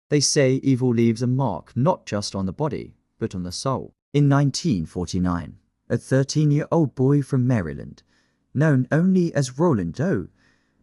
They say evil leaves a mark not just on the body, but on the soul. In 1949, a 13-year-old boy from Maryland, known only as Roland Doe,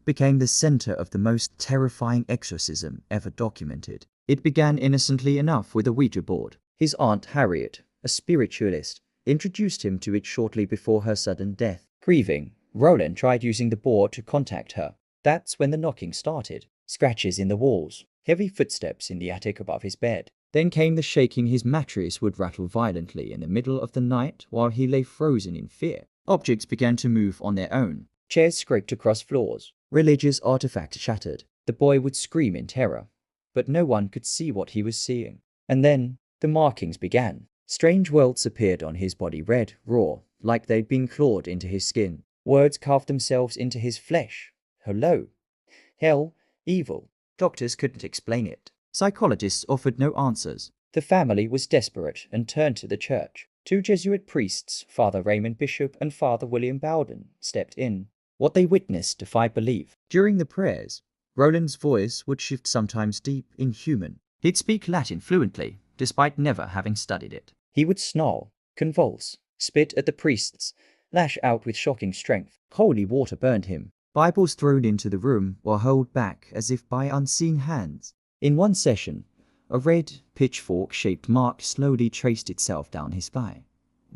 became the center of the most terrifying exorcism ever documented. It began innocently enough with a Ouija board. His aunt Harriet, a spiritualist, introduced him to it shortly before her sudden death. Grieving, Roland tried using the board to contact her. That's when the knocking started. Scratches in the walls, heavy footsteps in the attic above his bed. Then came the shaking. His mattress would rattle violently in the middle of the night while he lay frozen in fear. Objects began to move on their own. Chairs scraped across floors. Religious artifacts shattered. The boy would scream in terror, but no one could see what he was seeing. And then the markings began. Strange welts appeared on his body, red, raw, like they'd been clawed into his skin. Words carved themselves into his flesh. Hello. Hell. Evil. Doctors couldn't explain it. Psychologists offered no answers. The family was desperate and turned to the church. 2 Jesuit priests, Father Raymond Bishop and Father William Bowden, stepped in. What they witnessed defied belief. During the prayers, Roland's voice would shift, sometimes deep, inhuman. He'd speak Latin fluently, despite never having studied it. He would snarl, convulse, spit at the priests, lash out with shocking strength. Holy water burned him. Bibles thrown into the room were held back as if by unseen hands. In one session, a red, pitchfork-shaped mark slowly traced itself down his thigh,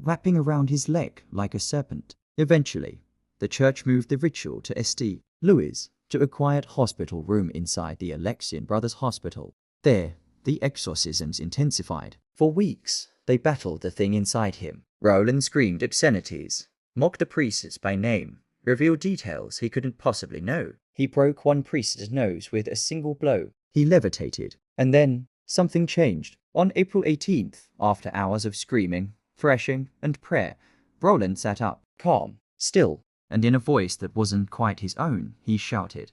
wrapping around his leg like a serpent. Eventually, the church moved the ritual to St. Louis, to a quiet hospital room inside the Alexian Brothers Hospital. There, the exorcisms intensified. For weeks, they battled the thing inside him. Roland screamed obscenities, mocked the priests by name, revealed details he couldn't possibly know. He broke one priest's nose with a single blow. He levitated. And then, something changed. On April 18th, after hours of screaming, threshing, and prayer, Roland sat up, calm, still, and in a voice that wasn't quite his own, he shouted,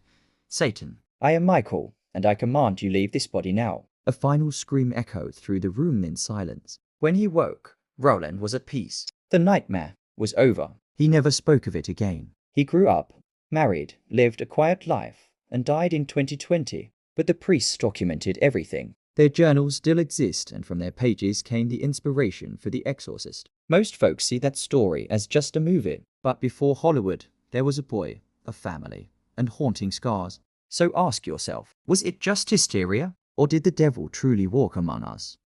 "Satan, I am Michael, and I command you leave this body now." A final scream echoed through the room in silence. When he woke, Roland was at peace. The nightmare was over. He never spoke of it again. He grew up, married, lived a quiet life, and died in 2020. But the priests documented everything. Their journals still exist, and from their pages came the inspiration for The Exorcist. Most folks see that story as just a movie, but before Hollywood, there was a boy, a family, and haunting scars. So ask yourself, was it just hysteria, or did the devil truly walk among us?